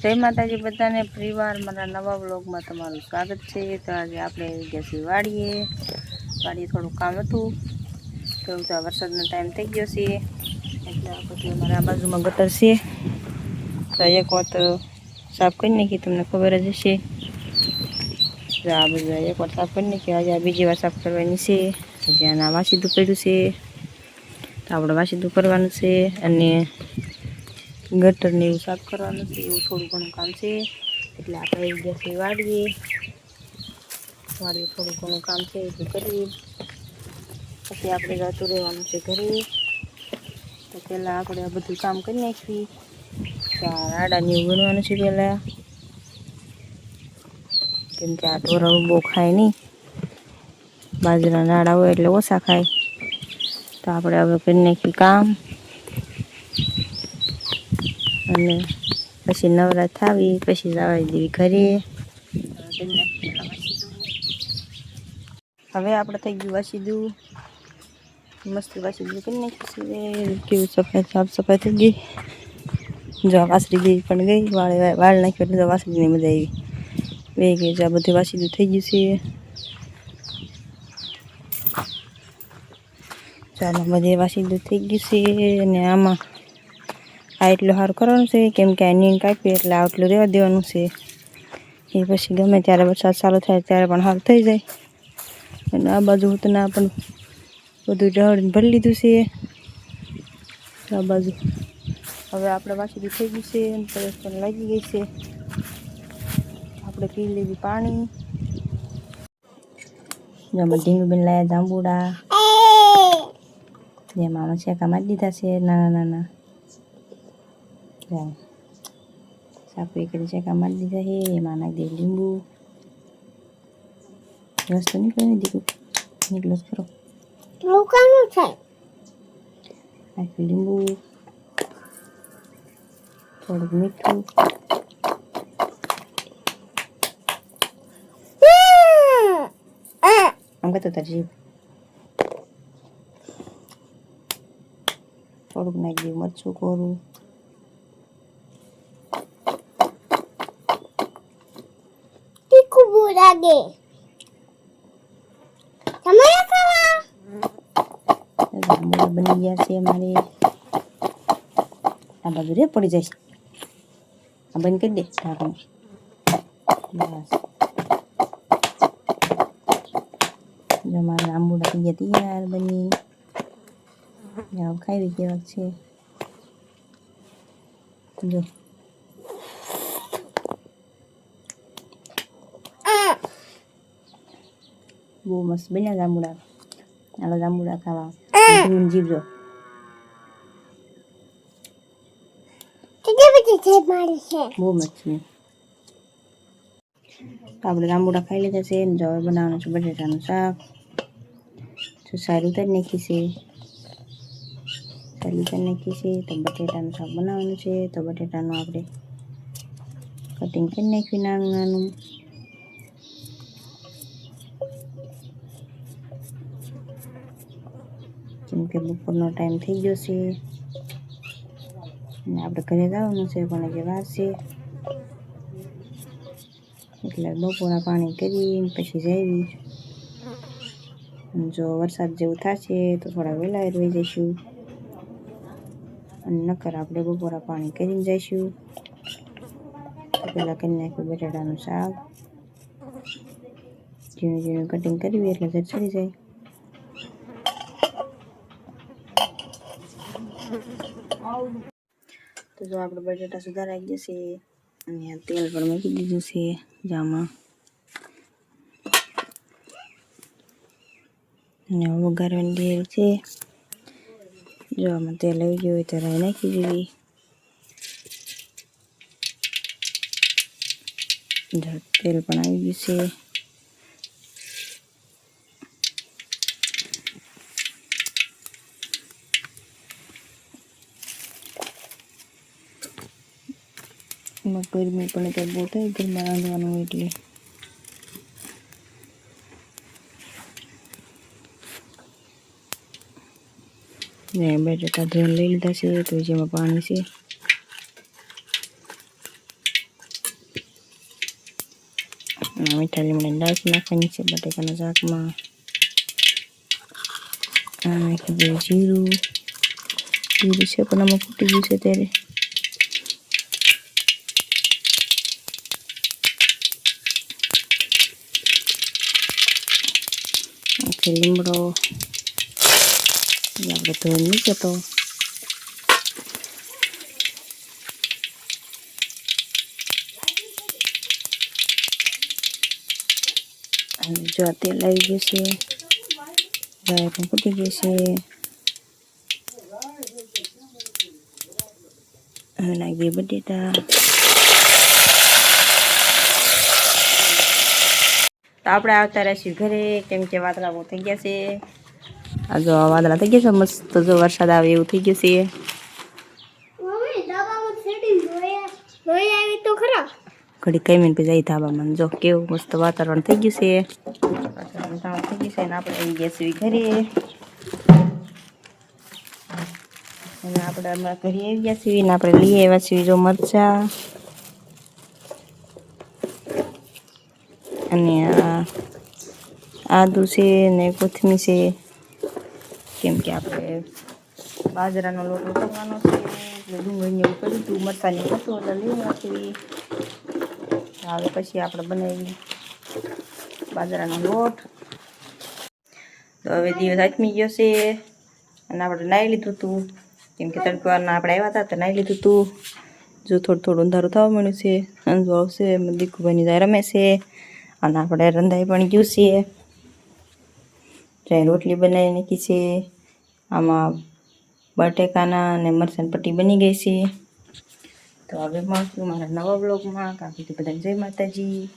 જય માતાજી બધાને પરિવાર મારા નવા વ્લોગમાં તમારું સ્વાગત છે। તો આજે આપણે આવી ગયા છીએ વાડીએ થોડું કામ હતું તો વરસાદનો ટાઈમ થઈ ગયો છે એટલે આપણે અમારા બાજુમાં ગટર છે તો એક વખત સાફ કરી નાખી, તમને ખબર જ હશે। આ બધું એક વાર સાફ કરી નાખી, આજે બીજી વાર સાફ કરવાની છે। જ્યાં આ વાસીદું પડ્યું છે તો આપણે વાસીદું કરવાનું છે અને ગટર ને એવું સાફ કરવાનું છે, એવું થોડું ઘણું કામ છે એટલે આપણે આવી ગયા છીએ વાડીએ થોડું ઘણું કામ છે એટલું કરી પછી આપણે જતું રહેવાનું છે ઘરે। તો પહેલાં આપણે આ બધું કામ કરી નાખી, રાડાને એવું વીણવાનું છે પહેલાં, કેમ કે આ ઢોરો બહુ ખાય નહીં, બાજરા નાડા હોય એટલે ઓછા ખાય। તો આપણે હવે કરી નાખી કામ અને પછી નવરા થાવી પછી જવા દેવી ઘરે। હવે આપણે થઈ ગયું વાસીદું, મસ્ત વાસીદું કરી નાખ્યું છે, કેવું સાફ સફાઈ થઈ ગઈ। જો વાસળી ગઈ પણ ગઈ, વાળ નાખ્યો એટલે વાસળીની મજા આવી બે ગઈ। જો આ બધું વાસીદું થઈ ગયું છે, ચાલો બધે વાસીદું થઈ ગયું છે અને આમાં આ એટલું સારું કરવાનું છે કેમ કે આ નીણ કાપીએ એટલે આટલું રહેવા દેવાનું છે, એ પછી ગમે ત્યારે વરસાદ ચાલુ થાય ત્યારે પણ સારું થઈ જાય। અને આ બાજુ ઉતના પણ બધું ઢળીને ભરી લીધું છે આ બાજુ। હવે આપણે વાસીદું થઈ ગયું છે, તરસ પણ લાગી ગઈ છે, આપણે પી લેવી પાણી। જેમાં ઢીંગુબેન લાયા જાંબુડા, જેમાં અમે શેકા મારી દીધા છે નાના નાના, સાપડી કરી શેકા મારી દીધા છે। એમાં નાખી દે લીંબુ, રસ તો નીકળે ને દીકું, નીકળો ખરો નાખ્યું લીંબુ, થોડુંક મીઠું, આમ કહેતો તાર જીવ, થોડુંક નાખી દઉં મરચું કોરું, તીખું બહુ લાગે જાંબુડા બની ગયા છે અમારે। આ બાજુ રે પડી જાય, આ બંધ કરી દે ઢાંકણું, બસ જો મારા જાંબુડા થઈ ગયા તૈયાર બની, જાવ ખાઈ કેવા છે જો। બહુ મસ્ત બન્યા જાંબુડા, હાલો જાંબુડા ખાવા, જીવજો બહુ મસ્ત છે। આપણે જાંબુડા ખાઈ લીધા છે ને જો હવે બનાવવાનું છે બટેટાનું શાક। તો સારી ઉતારી નાખી છે, સારી ઉતારી નાખી છે તો બટેટાનું શાક બનાવવાનું છે। તો બટેટાનું આપણે કટિંગ કરી નાખ્યું નાનું નાનું, કેમ કે બપોરનો ટાઈમ થઈ ગયો છે અને આપણે ઘરે જવાનું છે પણ જે વાર છે એટલે બપોરા પાણી કરીને પછી જઈએ। જો વરસાદ જેવું થશે તો થોડા વહેલા રહી જઈશું અને નકર આપણે બપોરા પાણી કરીને જઈશું। પહેલાં કરી નાખ્યું બટાટાનું શાક, ઝીણું ઝીણું કટિંગ કરવી એટલે જર ચડી જાય। તો જો આપણે બટાટા સુધારાઈ ગયા છે અને તેલ પણ મૂકી દીધું છે જામાં, અને વઘારવાની તૈયારી છે। જો આમાં તેલ આવી ગયું હોય તો રાઈ નાખી દેવી, જો તેલ પણ આવી ગયું છે। એમાં ગરમી પણ તો બહુ થાય, ઘરમાં રાંધવાનું હોય એટલે ને બટાટા ધોઈને લઈ લીધા છે તો જેમાં પાણી છે મીઠા લીમડાની ડાળખી નાખવાની છે બટેકાના શાકમાં. નાખી દઈએ જીરું. જીરું છે પણ આમાં ફૂટી ગયું છે ત્યારે. લીમડો આપણે ધોઈ મૂક્યો તો. અને જો તેલ આવી ગયું છે, રાઈ પણ ફૂટી ગઈ છે. હવે નાખીએ બટેટા. તો આપણે આવતા રહીશું ઘરે, કેમ કે વાદળા બહુ થઈ ગયા છે. આ જો વાદળા થઈ ગયા છે મસ્ત, જો વરસાદ આવે એવું થઈ ગયું છે. ઘડી કઈ મિનિટ જાય ધાબામાં, જો કેવું મસ્ત વાતાવરણ થઈ ગયું છે. થઈ ગયું છે ને આપણે આવી ગયા છીએ ઘરે. અને આપણે હમણાં ઘરે આવી ગયા છીએ ને આપણે લઈ આવ્યા છીએ જો મરચા અને આદુ છે ને કોથમી છે, કેમ કે આપણે બાજરાનો લોટ ઉતરવાનો છે એટલે ડુંગળીને એવું કર્યું હતું, મરચાંને હતું એટલે લઈ આવ્યા છીએ. હવે પછી આપણે બનાવી બાજરાનો લોટ. તો હવે દિવસ આથમી ગયો છે અને આપણે નાહી લીધું હતું, કેમ કે તડકવારના આપણે આવ્યા હતા તો નાહી લીધું હતું. જો થોડું થોડું અંધારું થવા મળ્યું છે, અંજુ આવશે, દીકુભાઈની જાય રમે છે. અને આપણે રંધાઈ પણ ગયું છે. જ્યાં રોટલી બનાવી નાખી છે, આમાં બટેકાના અને મરચાંની પટ્ટી બની ગઈ છે. તો હવે મળશું મારા નવા બ્લોગમાં. કાપી તો બધાને જય માતાજી.